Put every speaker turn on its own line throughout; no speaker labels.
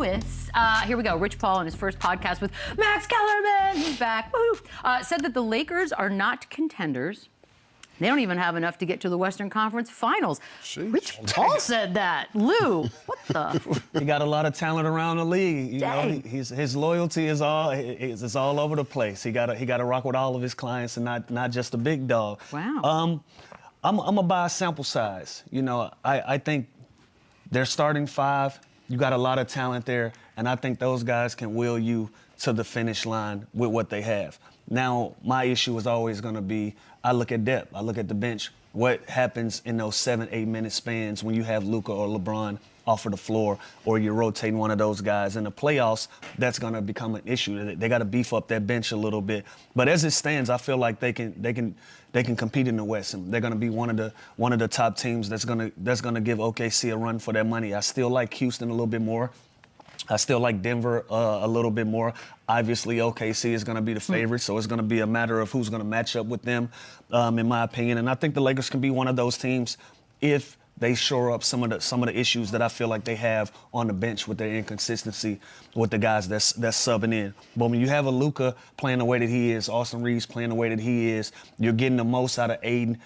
Lewis, here we go. Rich Paul on his first podcast with Max Kellerman, who's back, said that the Lakers are not contenders. They don't even have enough to get to the Western Conference Finals.
Sheesh.
Rich Paul said that. Lou, what the?
He got a lot of talent around the league. You know, his loyalty is all over the place. He got to rock with all of his clients and not just the big dog.
Wow.
I'm gonna buy a sample size. You know, I think they're starting five. You got a lot of talent there, and I think those guys can wheel you to the finish line with what they have. Now, my issue is always going to be, I look at depth, I look at the bench. What happens in those 7-8 minute spans when you have Luka or LeBron off of the floor, or you're rotating one of those guys in the playoffs? That's going to become an issue. They got to beef up that bench a little bit. But as it stands, I feel like they can compete in the West, and they're going to be one of the top teams that's going to give OKC a run for their money. I still like Houston a little bit more. I still like Denver a little bit more. Obviously, OKC is going to be the favorite, so it's going to be a matter of who's going to match up with them, in my opinion. And I think the Lakers can be one of those teams if they shore up some of the issues that I feel like they have on the bench with their inconsistency with the guys that's subbing in. But when you have a Luka playing the way that he is, Austin Reeves playing the way that he is, you're getting the most out of Aiden.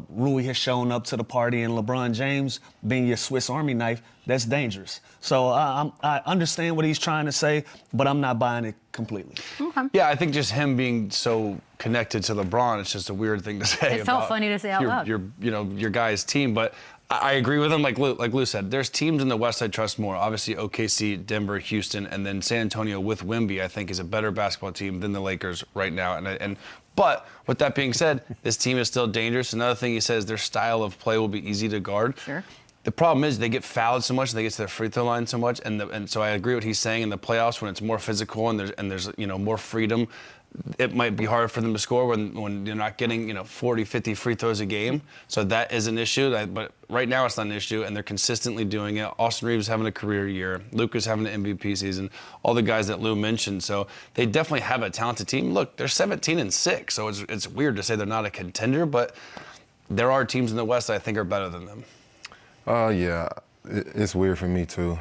Rui has shown up to the party, and LeBron James being your Swiss Army knife, that's dangerous. So I understand what he's trying to say, but I'm not buying it completely.
Okay.
Yeah, I think just him being so connected to LeBron, it's just a weird thing to say.
It felt funny to say out loud.
Your guy's team, but I agree with him. Like Lou said, there's teams in the West I trust more. Obviously, OKC, Denver, Houston, and then San Antonio with Wemby, I think, is a better basketball team than the Lakers right now. But with that being said, this team is still dangerous. Another thing he says, their style of play will be easy to guard.
Sure.
The problem is they get fouled so much, and they get to their free throw line so much, and so I agree with what he's saying. In the playoffs, when it's more physical and there's more freedom, it might be hard for them to score when you're not getting 40, 50 free throws a game. So that is an issue. But right now it's not an issue, and they're consistently doing it. Austin Reeves having a career year, Luka's having an MVP season, all the guys that Lou mentioned. So they definitely have a talented team. Look, they're 17-6, so it's weird to say they're not a contender, but there are teams in the West that I think are better than them.
Yeah, it's weird for me too.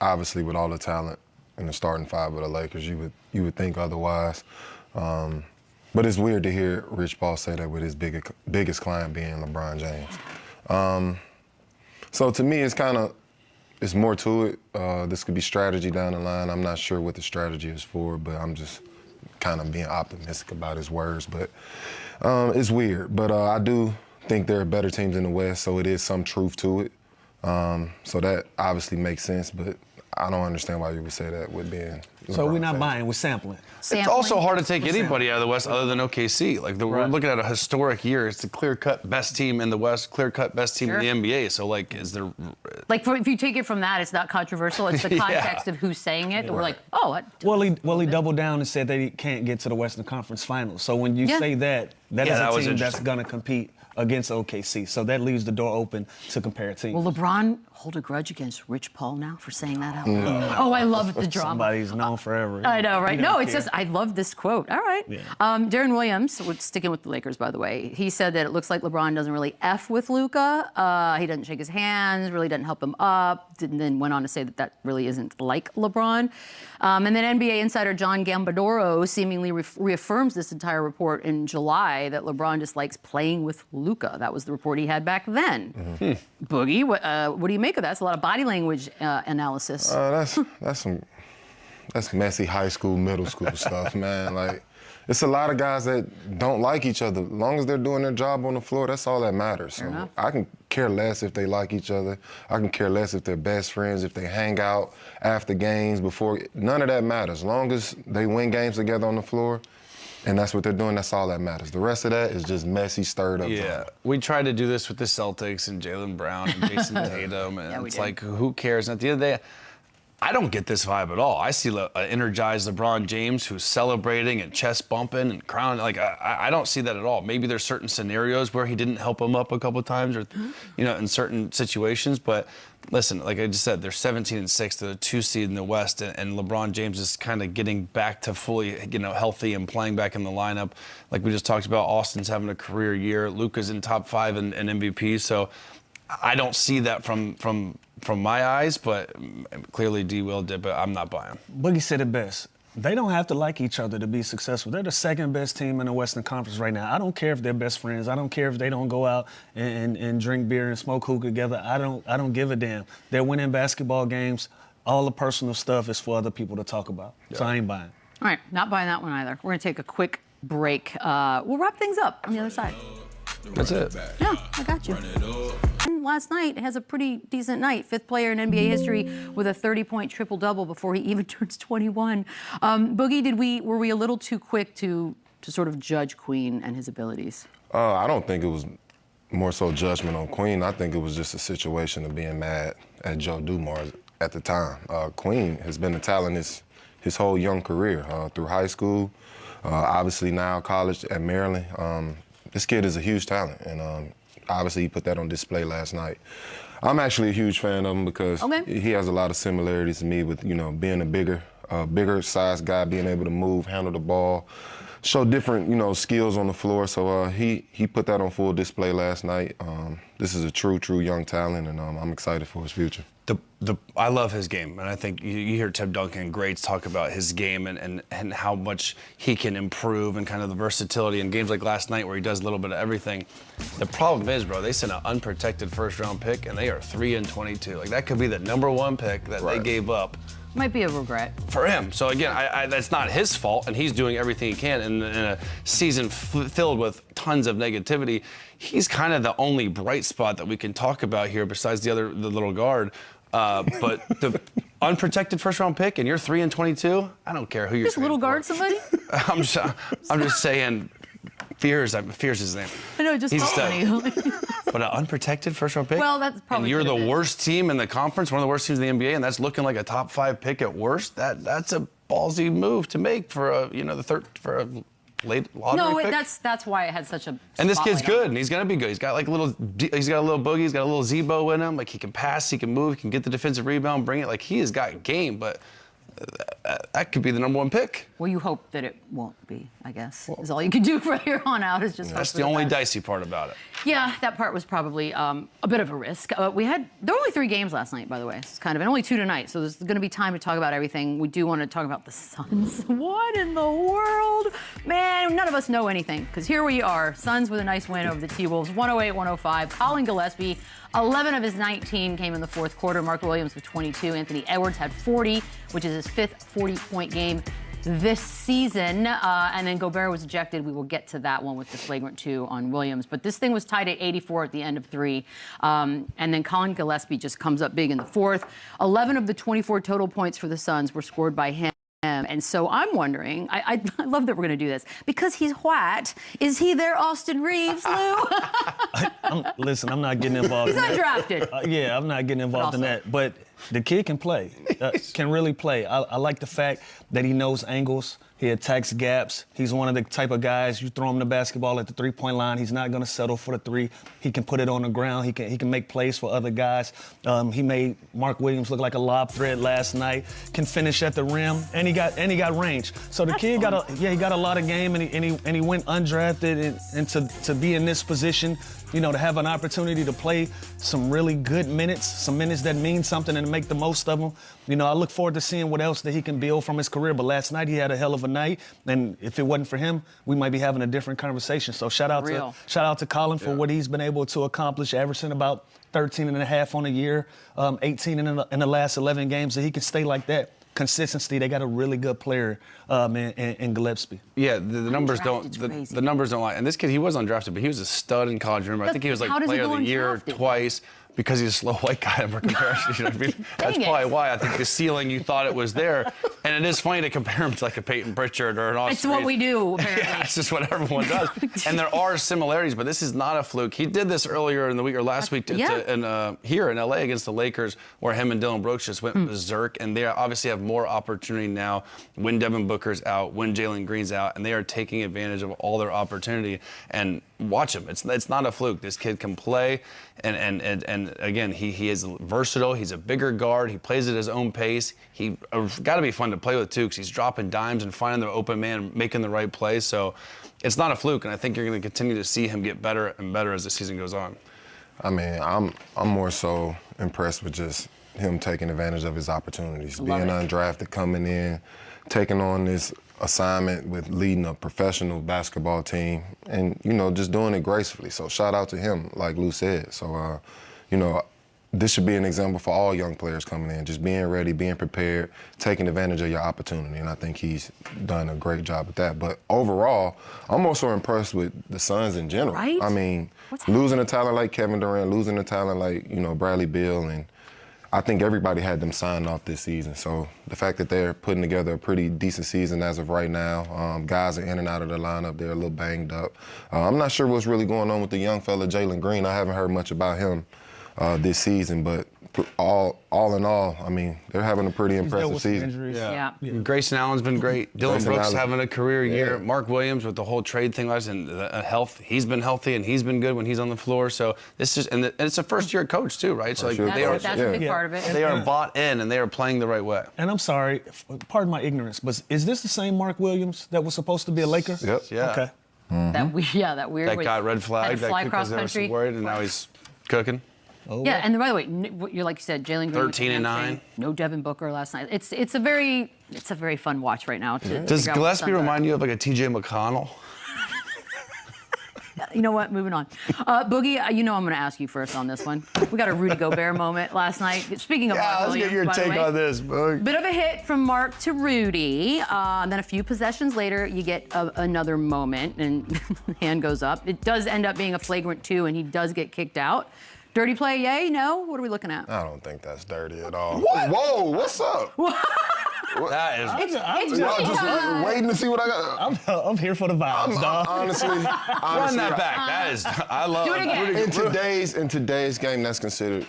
Obviously, with all the talent in the starting five of the Lakers, you would think otherwise. But it's weird to hear Rich Paul say that with his biggest client being LeBron James. So to me, it's more to it. This could be strategy down the line. I'm not sure what the strategy is for, but I'm just kind of being optimistic about his words. But it's weird. But I do think there are better teams in the West, so it is some truth to it. So that obviously makes sense, but I don't understand why you would say that with being LeBron.
So we're not buying, we're sampling.
It's also hard to take anybody out of the West other than OKC. We're looking at a historic year. It's the clear-cut best team in the West, clear-cut best team in the NBA. So, is there...
if you take it from that, it's not controversial. It's the context of who's saying it. We're like, oh.
Well, he doubled down and said that he can't get to the Western Conference Finals. So when you say that is a team that's going to compete against OKC. So that leaves the door open to compare teams.
Will LeBron hold a grudge against Rich Paul now for saying that out loud? Oh, I love the drama.
Somebody's known forever.
I know, right? No, it's just, I love this quote. All right. Yeah. Darren Williams, we're sticking with the Lakers, by the way, he said that it looks like LeBron doesn't really F with Luka. He doesn't shake his hands, really doesn't help him up, and then went on to say that really isn't like LeBron. And then NBA insider John Gambadoro seemingly reaffirms this entire report in July that LeBron just likes playing with Luka. That was the report he had back then. Mm-hmm. Boogie, what do you make of that? It's a lot of body language analysis.
That's messy high school, middle school stuff, man. It's a lot of guys that don't like each other. As long as they're doing their job on the floor, that's all that matters. So I can care less if they like each other. I can care less if they're best friends, if they hang out after games, before. None of that matters. As long as they win games together on the floor, and that's what they're doing, that's all that matters. The rest of that is just messy, stirred up.
Yeah, we tried to do this with the Celtics and Jaylen Brown and Jason Tatum, and it's like, who cares? And at the end of the day, I don't get this vibe at all. I see an energized LeBron James who's celebrating and chest bumping and crowning. I don't see that at all. Maybe there's certain scenarios where he didn't help him up a couple of times, or in certain situations. But listen, like I just said, they're 17-6. They're the 2 seed in the West, and LeBron James is kind of getting back to fully, healthy and playing back in the lineup. Like we just talked about, Austin's having a career year. Luka's in top 5 in MVP. So I don't see that from my eyes, but clearly D will did, but I'm not buying.
Boogie said it best. They don't have to like each other to be successful. They're the second best team in the Western Conference right now. I don't care if they're best friends. I don't care if they don't go out and drink beer and smoke hookah together. I don't give a damn. They're winning basketball games. All the personal stuff is for other people to talk about. Yeah. So I ain't buying.
All right, not buying that one either. We're going to take a quick break. We'll wrap things up on the other side.
That's it.
Yeah, I got you. Last night has a pretty decent night. 5th player in NBA history with a 30-point triple-double before he even turns 21. Boogie, were we a little too quick to sort of judge Queen and his abilities?
I don't think it was more so judgment on Queen. I think it was just a situation of being mad at Joe Dumars at the time. Queen has been a talent his whole young career, through high school, obviously now college at Maryland. This kid is a huge talent, and obviously he put that on display last night. I'm actually a huge fan of him because he has a lot of similarities to me with, being a bigger sized guy, being able to move, handle the ball, show different, skills on the floor. So he put that on full display last night. This is a true young talent, and I'm excited for his future.
I love his game, and I think you hear Tim Duncan and greats talk about his game and how much he can improve and kind of the versatility in games like last night where he does a little bit of everything. The problem is, bro, they sent an unprotected first-round pick, and they are 3-22. Like, that could be the #1 pick that they gave up.
Might be a regret.
For him. So, again, that's not his fault, and he's doing everything he can. In a season filled with tons of negativity, he's kind of the only bright spot that we can talk about here besides the little guard. But the unprotected first-round pick, and you're 3-22, I don't care who you're
Just little guard somebody?
I'm just saying, Fears is his name.
I know, just funny.
But an unprotected first-round pick?
Well, that's probably.
And you're the worst team in the conference, one of the worst teams in the NBA, and that's looking like a top 5 pick at worst. That's a ballsy move to make for a late lottery pick.
No, that's why it had such a.
And this kid's good, and he's gonna be good. He's got a little boogie, he's got a little Zebo in him. Like, he can pass, he can move, he can get the defensive rebound, bring it. Like, he has got game, but that could be the #1 pick.
Well, you hope that it won't be, I guess. Is all you can do from here on out is just.
That's the only dicey part about it.
Yeah, that part was probably a bit of a risk. There were only 3 games last night, by the way. It's and only 2 tonight. So there's going to be time to talk about everything. We do want to talk about the Suns. What in the world? Man, none of us know anything, because here we are. Suns with a nice win over the T-Wolves, 108-105. Colin Gillespie, 11 of his 19 came in the 4th quarter. Mark Williams with 22. Anthony Edwards had 40, which is his 5th 40-point game this season. And then Gobert was ejected. We will get to that one with the flagrant 2 on Williams. But this thing was tied at 84 at the end of 3. And then Colin Gillespie just comes up big in the 4th. 11 of the 24 total points for the Suns were scored by him. And so I'm wondering, I love that we're going to do this, because he's white. Is he their Austin Reeves, Lou?
Listen, I'm not getting involved in that.
He's undrafted.
Yeah, I'm not getting involved in that. But the kid can play, can really play. I like the fact that he knows angles. He attacks gaps. He's one of the type of guys, you throw him the basketball at the 3-point line, he's not going to settle for the 3. He can put it on the ground. He can make plays for other guys. He made Mark Williams look like a lob threat last night. Can finish at the rim, and he got range. So the kid got a lot of game, and he went undrafted, and to be in this position, to have an opportunity to play some really good minutes, some minutes that mean something, and to make the most of them. I look forward to seeing what else that he can build from his career. But last night he had a hell of a night, and if it wasn't for him, we might be having a different conversation. So shout out to Colin for what he's been able to accomplish, averaging about 13.5 on a year, 18 in the last 11 games. That he can stay like that. Consistency. They got a really good player in Gillespie.
Yeah, the numbers don't. The numbers don't lie. And this kid, he was undrafted, but he was a stud in college. Remember, I think he was like Player of the Year twice. Because he's a slow white guy for comparison. You know what I mean? That's probably why I think the ceiling, you thought it was there. And it is funny to compare him to like a Peyton Pritchard or an Austin.
It's what we do, apparently.
Yeah, it's just what everyone does. And there are similarities, but this is not a fluke. He did this earlier in the week, or last week, here in LA against the Lakers, where him and Dylan Brooks just went berserk. And they obviously have more opportunity now when Devin Booker's out, when Jalen Green's out, and they are taking advantage of all their opportunity. And watch him. It's not a fluke. This kid can play, and again, he is versatile. He's a bigger guard. He plays at his own pace. He got to be fun to play with too, because he's dropping dimes and finding the open man, making the right play. So it's not a fluke, and I think you're going to continue to see him get better and better as the season goes on.
I mean, I'm more so impressed with just him taking advantage of his opportunities, being undrafted, coming in, taking on this assignment with leading a professional basketball team, and just doing it gracefully. So shout out to him, like Lou said. So this should be an example for all young players coming in, just being ready, being prepared, taking advantage of your opportunity, and I think he's done a great job with that. But overall, I'm also impressed with the Suns in general.
Right?
I mean, losing a talent like Kevin Durant, losing a talent like, Bradley Beal, and I think everybody had them signed off this season. So the fact that they're putting together a pretty decent season as of right now, guys are in and out of the lineup. They're a little banged up. I'm not sure what's really going on with the young fella, Jalen Green. I haven't heard much about him this season, but all in all, I mean, they're having a pretty impressive season.
Yeah.
Grayson Allen's been great. Dylan
Grayson
Brooks
Allen.
having a career year.
Yeah.
Mark Williams with the whole trade thing last and health. He's been healthy and he's been good when he's on the floor. So this is and it's a first-year coach too, right? So
That's a big part of it.
they are bought in and they are playing the right way.
And I'm sorry, pardon my ignorance, but is this the same Mark Williams that was supposed to be a Laker?
Yep.
Yeah.
Okay.
That weird.
That got red flagged.
Fly
That
cross
because they were
country.
so worried, and now he's cooking.
Oh,
Yeah, and by the way, you're like you said, Jalen Green.
13 and 9.
No Devin Booker last night. It's a very fun watch right now.
Does Gillespie remind you of like a TJ McConnell?
You know what? Moving on. Boogie, I'm going to ask you first on this one. We got a Rudy Gobert moment last night. Speaking of Mark
let's
Williams,
get your
by the
take
way.
on this, Boog.
Bit of a hit from Mark to Rudy. Then a few possessions later, you get another moment, and hand goes up. It does end up being a flagrant 2, and he does get kicked out. Dirty play, yay? No? What are we looking at?
I don't think that's dirty at all. What? Whoa, what's up?
That is.
It's
Y'all
really
just waiting to see what I got.
I'm here for the vibes, dog.
Honestly,
Run that back. That is. I love.
Do it again.
in today's game, that's considered,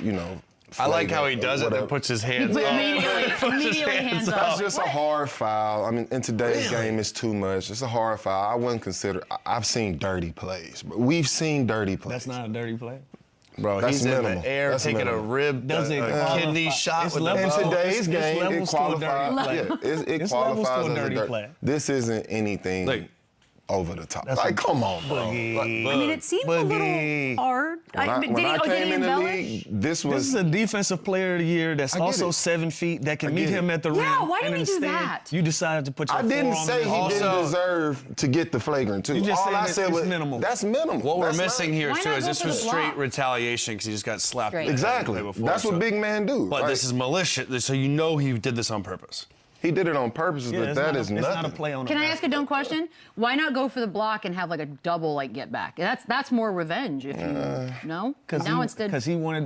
I like how he
flagrant or
does it
whatever.
and puts his hands up.
Immediately hands up.
That's just a hard foul. I mean, in today's game, it's too much. It's a hard foul. I wouldn't consider. I've seen dirty plays, but we've seen dirty plays.
That's not a dirty play.
Bro,
That's
he's in
minimal.
the air
That's
taking
minimal.
a rib,
Does it
a
qualify?
kidney shot
It's
with
level-
the
In
ball.
today's
It's
game, it
levels to a dirty
qualifies.
play.
Yeah, it
It's levels
qualifies
to a
as a
dirty
dirty
play.
This isn't anything
Look.
over the top.
That's
Like,
a
come on, bro.
I mean, it seemed a
Boogie.
little hard.
When I
did he
came in the
embellish?
league, this
This
was
is a defensive player of the year that's
I get
also
it.
7 feet that can
I
meet
get
him
it.
at the rim.
Yeah, why did
and
he do
instead,
that?
You decided to put your
I didn't
forearm
say
in
he
the
didn't
Also-
deserve to get the flagrant two.
You just
All
said
I
it's-
said
it's
was
minimal.
That's minimal.
What we're
That's
missing
not-
here
Why
too
not
is
go
this
for the
was straight
block?
retaliation because he just got slapped.
Straight.
in the head
Exactly.
the day before,
That's what
so-
big men do.
But
Like,
this is malicious, so you know he did this on purpose.
he did it on purpose,
Yeah,
but
it's
that
not
is
a, it's
nothing.
not a play on
Can
a
I ask a dumb question? Why not go for the block and have like a double get back? That's more revenge if you no. Now instead
Because he wanted to